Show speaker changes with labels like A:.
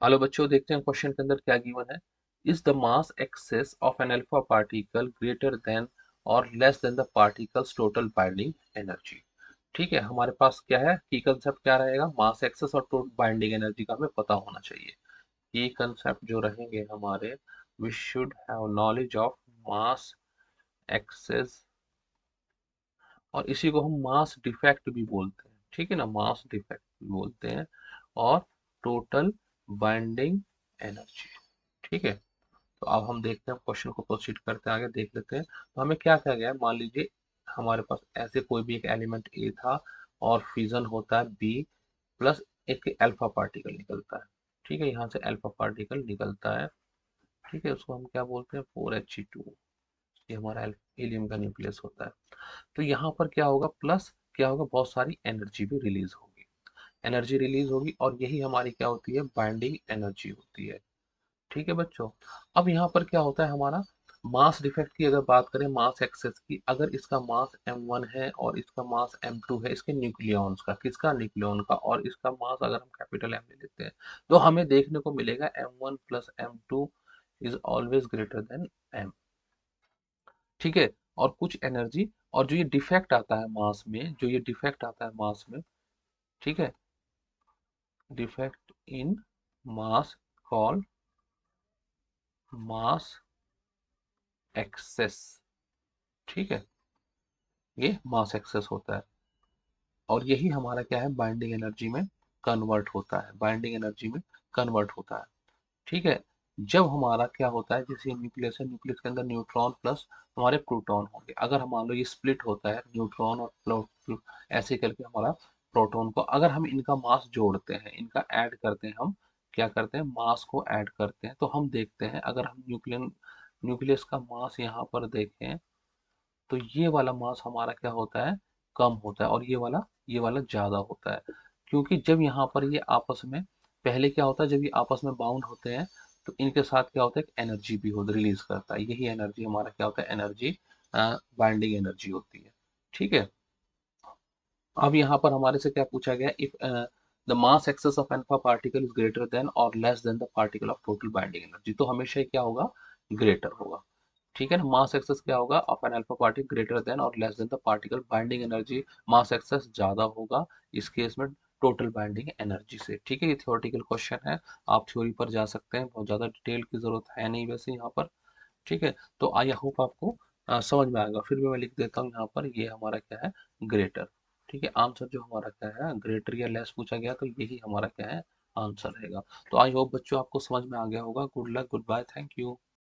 A: Hello बच्चों, देखते हैं क्वेश्चन के अंदर क्या गिवन है। Is the mass excess of an alpha particle greater than और less than the particles total binding energy. ठीक है, हमारे पास क्या है, की कंसेप्ट क्या रहेगा, मास एक्सेस और टोटल बाइंडिंग एनर्जी का हमें पता होना चाहिए। की कंसेप्ट जो रहेंगे हमारे, we should have knowledge of mass excess, और इसी को हम मास डिफेक्ट भी बोलते हैं। ठीक है ना, मास डिफेक्ट भी बोलते हैं, और टोटल बाइंडिंग एनर्जी। ठीक है, तो अब हम देखते हैं, क्वेश्चन को प्रोसीड करते हैं, आगे देख लेते हैं। तो हमें क्या क्या गया है, मान लीजिए हमारे पास ऐसे कोई भी एक एलिमेंट ए था, और फ्यूजन होता है बी प्लस एक अल्फा पार्टिकल निकलता है। ठीक है, यहाँ से अल्फा पार्टिकल निकलता है। ठीक है, उसको हम क्या बोलते हैं, 4He2। ये हमारा हीलियम का न्यूक्लियस होता है। तो यहाँ पर क्या होगा, प्लस क्या होगा, बहुत सारी एनर्जी भी रिलीज होगी। एनर्जी रिलीज होगी, और यही हमारी क्या होती है, बाइंडिंग एनर्जी होती है। ठीक है बच्चों, अब यहाँ पर क्या होता है हमारा, मास डिफेक्ट की अगर बात करें, मास एक्सेस की, अगर इसका मास m1 है और इसका मास m2 है, इसके न्यूक्लियॉन्स का, किसका, न्यूक्लियॉन का, और इसका मास अगर हम कैपिटल M ले लेते हैं, तो हमें देखने को मिलेगा m1 plus m2 is always greater than m। ठीक है, और कुछ एनर्जी, और जो ये डिफेक्ट आता है मास में, जो ये डिफेक्ट आता है मास में, ठीक है, defect in mass call mass excess. ठीक है, ये मास एक्सेस होता है, और यही हमारा क्या है, बाइंडिंग एनर्जी में कन्वर्ट होता है, बाइंडिंग एनर्जी में कन्वर्ट होता है। ठीक है, जब हमारा क्या होता है, जैसे न्यूक्लियस है, न्यूक्लियस के अंदर न्यूट्रॉन प्लस हमारे प्रोटॉन होंगे, अगर हम मान लो ये स्प्लिट होता है न्यूट्रॉन और ऐसे करके हमारा प्रोटॉन को, अगर हम इनका मास जोड़ते हैं, इनका ऐड करते हैं, हम क्या करते हैं, मास को ऐड करते हैं, तो हम देखते हैं, अगर हम न्यूक्लियस का मास यहाँ पर देखें, तो ये वाला मास हमारा क्या होता है, कम होता है, और ये वाला ज्यादा होता है। क्योंकि जब यहाँ पर ये आपस में, पहले क्या होता है, जब ये आपस में बाउंड होते हैं, तो इनके साथ क्या होता है, एनर्जी भी हो रिलीज करता है, यही एनर्जी हमारा क्या होता है, एनर्जी बाइंडिंग एनर्जी होती है। ठीक है, अब यहाँ पर हमारे से क्या पूछा गया, if the mass excess of alpha particle is greater than और less than the particle of total binding energy, तो हमेशा ही क्या होगा, ग्रेटर होगा। ठीक है ना, मास एक्सेस क्या होगा, of an alpha particle greater than और less than the particle binding energy, mass excess ज्यादा होगा इस केस में टोटल बाइंडिंग एनर्जी से। ठीक है, ये थ्योरेटिकल क्वेश्चन है, आप थ्योरी पर जा सकते हैं, बहुत ज्यादा डिटेल की जरूरत है नहीं वैसे यहाँ पर। ठीक है, तो आई होप आपको समझ में आएगा। फिर भी मैं लिख देता हूँ यहाँ पर, ये हमारा क्या है, ग्रेटर। ठीक है, आंसर जो हमारा क्या है, ग्रेटर या लेस पूछा गया, तो यही हमारा क्या है, आंसर रहेगा। तो आई होप बच्चों आपको समझ में आ गया होगा। Good luck, goodbye, thank you.